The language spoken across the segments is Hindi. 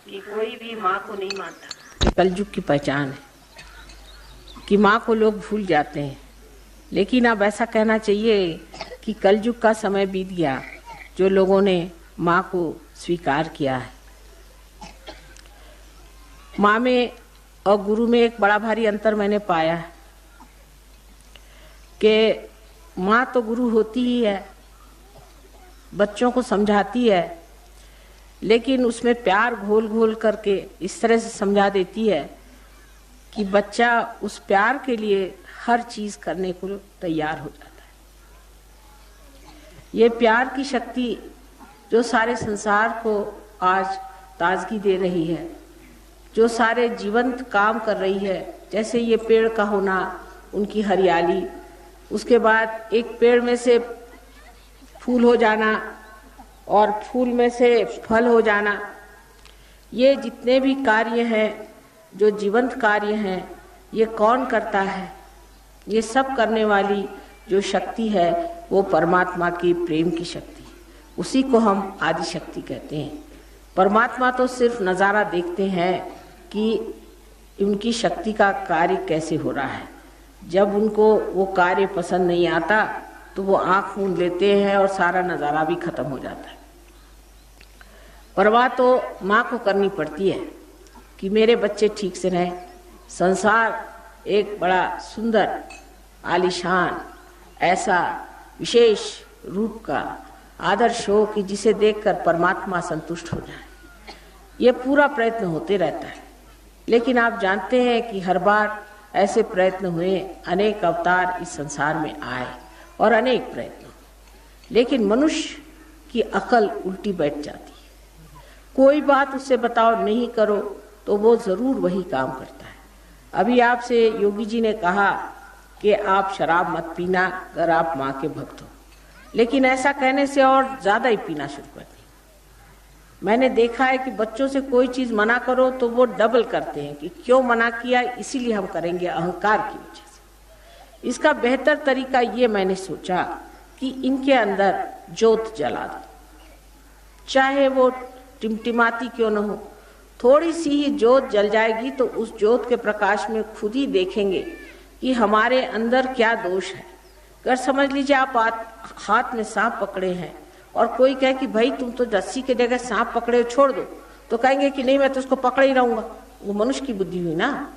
कि कोई भी माँ को नहीं मानता। कलयुग की पहचान है कि माँ को लोग भूल जाते हैं, लेकिन अब ऐसा कहना चाहिए कि कलयुग का समय बीत गया जो लोगों ने माँ को स्वीकार किया है। माँ में और गुरु में एक बड़ा भारी अंतर मैंने पाया है कि माँ तो गुरु होती ही है, बच्चों को समझाती है, लेकिन उसमें प्यार घोल घोल करके इस तरह से समझा देती है कि बच्चा उस प्यार के लिए हर चीज करने को तैयार हो जाता है। ये प्यार की शक्ति जो सारे संसार को आज ताजगी दे रही है, जो सारे जीवंत काम कर रही है, जैसे ये पेड़ का होना, उनकी हरियाली, उसके बाद एक पेड़ में से फूल हो जाना और फूल में से फल हो जाना, ये जितने भी कार्य हैं, जो जीवंत कार्य हैं, ये कौन करता है? ये सब करने वाली जो शक्ति है वो परमात्मा की प्रेम की शक्ति, उसी को हम आदि शक्ति कहते हैं। परमात्मा तो सिर्फ नज़ारा देखते हैं कि उनकी शक्ति का कार्य कैसे हो रहा है। जब उनको वो कार्य पसंद नहीं आता तो वो आँख मूंद लेते हैं और सारा नज़ारा भी खत्म हो जाता है। परवाह तो माँ को करनी पड़ती है कि मेरे बच्चे ठीक से रहें। संसार एक बड़ा सुंदर आलीशान ऐसा विशेष रूप का आदर्श हो कि जिसे देखकर परमात्मा संतुष्ट हो जाए। ये पूरा प्रयत्न होते रहता है, लेकिन आप जानते हैं कि हर बार ऐसे प्रयत्न हुए, अनेक अवतार इस संसार में आए और अनेक प्रयत्न, लेकिन मनुष्य की अकल उल्टी बैठ जाती है। कोई बात उससे बताओ नहीं करो तो वो जरूर वही काम करता है। अभी आपसे योगी जी ने कहा कि आप शराब मत पीना अगर आप माँ के भक्त हो, लेकिन ऐसा कहने से और ज्यादा ही पीना शुरू कर दी। मैंने देखा है कि बच्चों से कोई चीज मना करो तो वो डबल करते हैं कि क्यों मना किया, इसीलिए हम करेंगे, अहंकार की वजह से। इसका बेहतर तरीका ये मैंने सोचा कि इनके अंदर ज्योत जला दो, चाहे वो टिमटिमाती क्यों न हो, थोड़ी सी ही ज्योत जल जाएगी तो उस ज्योत के प्रकाश में खुद ही देखेंगे कि हमारे अंदर क्या दोष है। अगर समझ लीजिए आप हाथ में सांप पकड़े हैं और कोई कहे कि भाई तुम तो रस्सी के जगह सांप पकड़े हो, छोड़ दो, तो कहेंगे कि नहीं मैं तो उसको पकड़े ही रहूंगा। वो मनुष्य की बुद्धि हुई ना।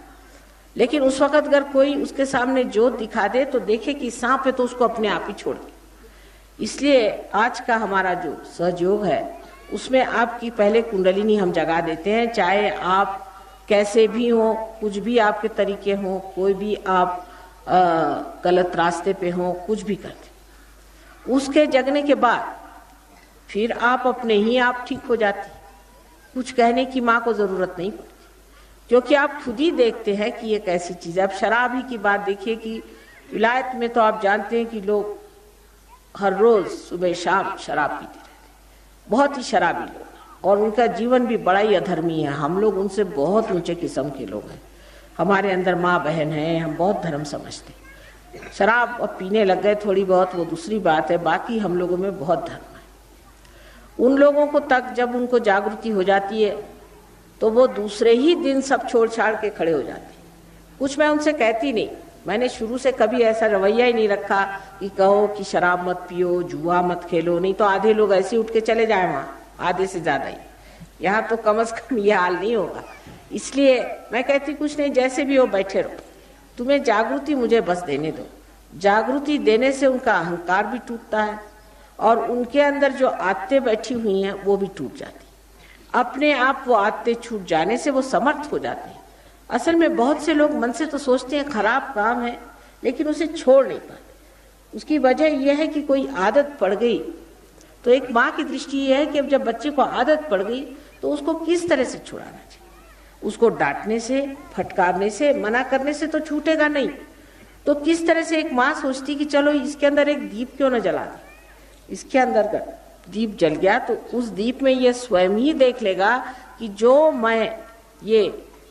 लेकिन उस वक्त अगर कोई उसके सामने ज्योत दिखा दे तो देखे कि सांप है तो उसको अपने आप ही छोड़ दे। इसलिए आज का हमारा जो सहयोग है उसमें आपकी पहले कुंडलिनी हम जगा देते हैं, चाहे आप कैसे भी हो, कुछ भी आपके तरीके हो, कोई भी आप गलत रास्ते पे हो, कुछ भी करते, उसके जगने के बाद फिर आप अपने ही आप ठीक हो जाती। कुछ कहने की माँ को जरूरत नहीं पड़ती, क्योंकि आप खुद ही देखते हैं कि ये कैसी चीज है। अब शराब ही की बात देखिए कि विलायत में तो आप जानते हैं कि लोग हर रोज सुबह शाम शराब पीते रहते, बहुत ही शराबी लोग, और उनका जीवन भी बड़ा ही अधर्मी है। हम लोग उनसे बहुत ऊंचे किस्म के लोग हैं। हमारे अंदर माँ बहन है, हम बहुत धर्म समझते हैं। शराब अब पीने लग गए थोड़ी बहुत, वो दूसरी बात है, बाकी हम लोगों में बहुत धर्म है। उन लोगों को तक जब उनको जागृति हो जाती है तो वो दूसरे ही दिन सब छोड़ छाड़ के खड़े हो जाते हैं। कुछ मैं उनसे कहती नहीं, मैंने शुरू से कभी ऐसा रवैया ही नहीं रखा कि कहो कि शराब मत पियो, जुआ मत खेलो, नहीं तो आधे लोग ऐसे उठ के चले जाए वहाँ, आधे से ज्यादा ही। यहाँ तो कम से कम ये हाल नहीं होगा। इसलिए मैं कहती कुछ नहीं, जैसे भी हो बैठे रहो, तुम्हें जागृति मुझे बस देने दो। जागृति देने से उनका अहंकार भी टूटता है और उनके अंदर जो आदतें बैठी हुई हैं वो भी टूट जाती। अपने आप वो आदतें छूट जाने से वो समर्थ हो जाते हैं। असल में बहुत से लोग मन से तो सोचते हैं खराब काम है, लेकिन उसे छोड़ नहीं पाते। उसकी वजह यह है कि कोई आदत पड़ गई। तो एक माँ की दृष्टि यह है कि अब जब बच्चे को आदत पड़ गई तो उसको किस तरह से छुड़ाना चाहिए। उसको डांटने से, फटकारने से, मना करने से तो छूटेगा नहीं। तो किस तरह से एक माँ सोचती कि चलो इसके अंदर एक दीप क्यों न जला दे। इसके अंदर का दीप जल गया तो उस दीप में ये स्वयं ही देख लेगा कि जो मैं ये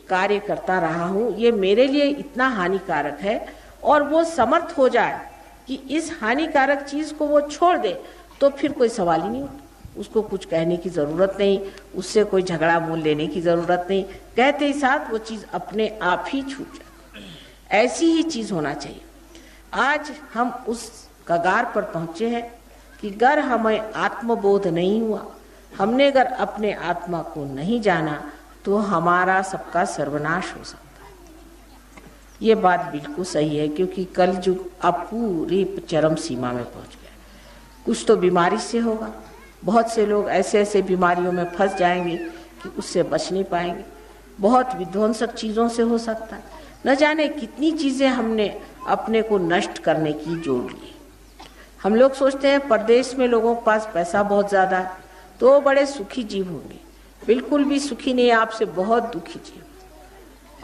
कार्य करता रहा हूँ ये मेरे लिए इतना हानिकारक है, और वो समर्थ हो जाए कि इस हानिकारक चीज को वो छोड़ दे, तो फिर कोई सवाल ही नहीं होता। उसको कुछ कहने की ज़रूरत नहीं, उससे कोई झगड़ा मोल लेने की ज़रूरत नहीं, कहते ही साथ वो चीज़ अपने आप ही छूट जाती। ऐसी ही चीज़ होना चाहिए। आज हम उस कगार पर पहुँचे हैं कि अगर हमें आत्मबोध नहीं हुआ, हमने अगर अपने आत्मा को नहीं जाना, तो हमारा सबका सर्वनाश हो सकता है। ये बात बिल्कुल सही है, क्योंकि कलयुग अब पूरी चरम सीमा में पहुंच गया। कुछ तो बीमारी से होगा, बहुत से लोग ऐसे ऐसे बीमारियों में फंस जाएंगे कि उससे बच नहीं पाएंगे। बहुत विध्वंसक चीज़ों से हो सकता है। न जाने कितनी चीज़ें हमने अपने को नष्ट करने की जोड़ ली। हम लोग सोचते हैं परदेश में लोगों के पास पैसा बहुत ज़्यादा है तो वो बड़े सुखी जीव होंगे। बिल्कुल भी सुखी नहीं, आपसे बहुत दुखी जीव,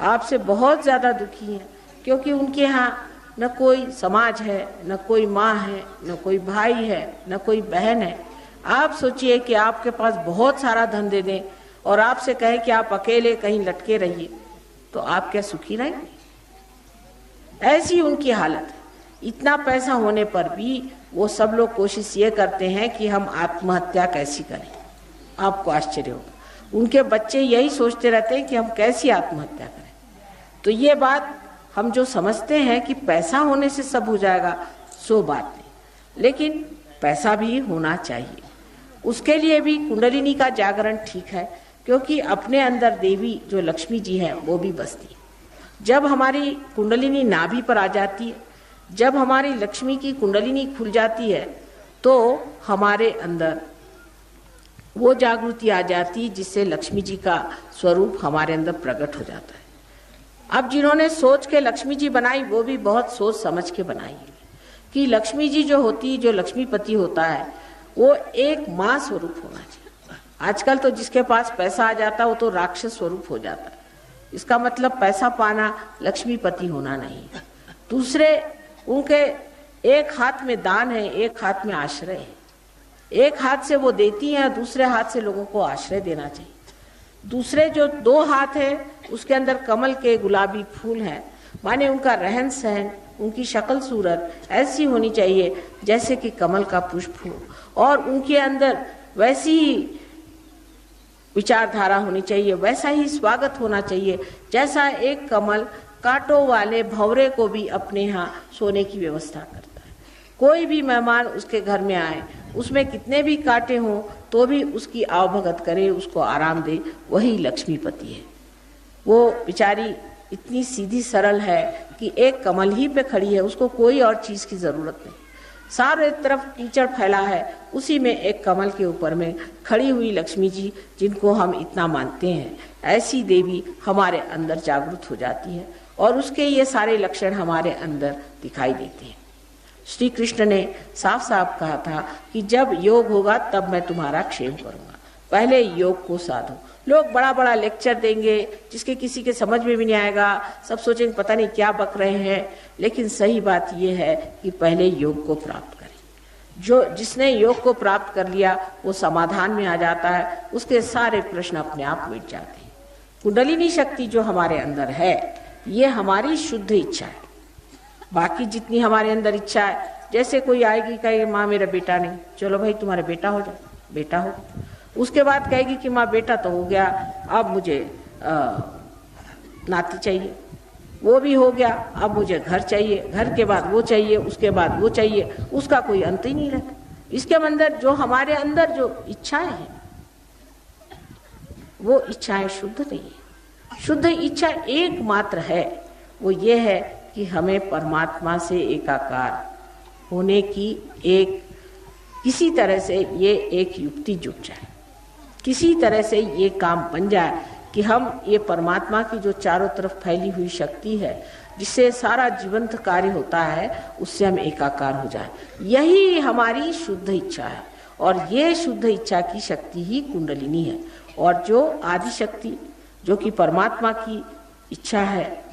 आपसे बहुत ज़्यादा दुखी हैं, क्योंकि उनके यहाँ न कोई समाज है, न कोई माँ है, न कोई भाई है, न कोई बहन है। आप सोचिए कि आपके पास बहुत सारा धन दे दें और आपसे कहें कि आप अकेले कहीं लटके रहिए, तो आप क्या सुखी रहेंगे? ऐसी उनकी हालत है। इतना पैसा होने पर भी वो सब लोग कोशिश ये करते हैं कि हम आत्महत्या कैसी करें। आपको आश्चर्य होगा, उनके बच्चे यही सोचते रहते हैं कि हम कैसी आत्महत्या करें। तो ये बात हम जो समझते हैं कि पैसा होने से सब हो जाएगा, सो बात नहीं। लेकिन पैसा भी होना चाहिए, उसके लिए भी कुंडलिनी का जागरण ठीक है, क्योंकि अपने अंदर देवी जो लक्ष्मी जी है वो भी बसती है। जब हमारी कुंडलिनी नाभि पर आ जाती है, जब हमारी लक्ष्मी की कुंडलिनी खुल जाती है, तो हमारे अंदर वो जागृति आ जाती है जिससे लक्ष्मी जी का स्वरूप हमारे अंदर प्रकट हो जाता है। अब जिन्होंने सोच के लक्ष्मी जी बनाई, वो भी बहुत सोच समझ के बनाई है कि लक्ष्मी जी जो होती, जो लक्ष्मीपति होता है, वो एक माँ स्वरूप होना चाहिए। आजकल तो जिसके पास पैसा आ जाता है वो तो राक्षस स्वरूप हो जाता है। इसका मतलब पैसा पाना लक्ष्मीपति होना नहीं है। दूसरे उनके एक हाथ में दान है, एक हाथ में आश्रय है। एक हाथ से वो देती हैं, दूसरे हाथ से लोगों को आश्रय देना चाहिए। दूसरे जो दो हाथ है उसके अंदर कमल के गुलाबी फूल हैं, माने उनका रहन सहन, उनकी शक्ल सूरत ऐसी होनी चाहिए जैसे कि कमल का पुष्प हो, और उनके अंदर वैसी विचारधारा होनी चाहिए, वैसा ही स्वागत होना चाहिए जैसा एक कमल कांटों वाले भंवरे को भी अपने यहाँ सोने की व्यवस्था करता है। कोई भी मेहमान उसके घर में आए, उसमें कितने भी कांटे हों तो भी उसकी आवभगत करे, उसको आराम दे, वही लक्ष्मीपति है। वो बेचारी इतनी सीधी सरल है कि एक कमल ही पे खड़ी है, उसको कोई और चीज़ की ज़रूरत नहीं। सारे तरफ कीचड़ फैला है, उसी में एक कमल के ऊपर में खड़ी हुई लक्ष्मी जी, जिनको हम इतना मानते हैं, ऐसी देवी हमारे अंदर जागृत हो जाती है और उसके ये सारे लक्षण हमारे अंदर दिखाई देते हैं। श्री कृष्ण ने साफ साफ कहा था कि जब योग होगा तब मैं तुम्हारा क्षेम करूंगा, पहले योग को साधो। लोग बड़ा बड़ा लेक्चर देंगे जिसके किसी के समझ में भी नहीं आएगा, सब सोचेंगे पता नहीं क्या बक रहे हैं, लेकिन सही बात यह है कि पहले योग को प्राप्त करें। जिसने योग को प्राप्त कर लिया वो समाधान में आ जाता है, उसके सारे प्रश्न अपने आप मिट जाते हैं। कुंडलिनी शक्ति जो हमारे अंदर है, ये हमारी शुद्ध इच्छा है। बाकी जितनी हमारे अंदर इच्छा है, जैसे कोई आएगी कहेगी माँ मेरा बेटा नहीं, चलो भाई तुम्हारा बेटा हो जाए, बेटा हो। उसके बाद कहेगी कि माँ बेटा तो हो गया, अब मुझे नाती चाहिए, वो भी हो गया, अब मुझे घर चाहिए, घर के बाद वो चाहिए, उसके बाद वो चाहिए, उसका कोई अंत ही नहीं रहता। इसके अंदर जो हमारे अंदर जो इच्छाएं हैं, वो इच्छाएं शुद्ध नहीं है। शुद्ध इच्छा एकमात्र है, वो ये है कि हमें परमात्मा से एकाकार होने की एक किसी तरह से ये एक युक्ति जुट जाए, किसी तरह से ये काम बन जाए कि हम ये परमात्मा की जो चारों तरफ फैली हुई शक्ति है, जिससे सारा जीवंत कार्य होता है, उससे हम एकाकार हो जाए। यही हमारी शुद्ध इच्छा है और ये शुद्ध इच्छा की शक्ति ही कुंडलिनी है। और जो आदि शक्ति जो कि परमात्मा की इच्छा है,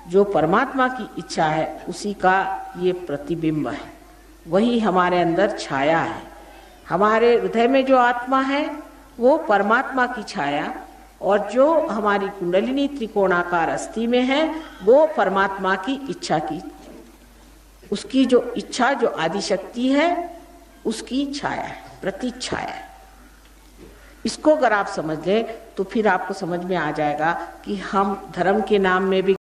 जो परमात्मा की इच्छा है, उसी का ये प्रतिबिंब है, वही हमारे अंदर छाया है। हमारे हृदय में जो आत्मा है वो परमात्मा की छाया, और जो हमारी कुंडलिनी त्रिकोणाकार अस्थि में है वो परमात्मा की इच्छा की, उसकी जो इच्छा जो आदि शक्ति है उसकी छाया है, प्रतिछाया है। इसको अगर आप समझ लें तो फिर आपको समझ में आ जाएगा कि हम धर्म के नाम में भी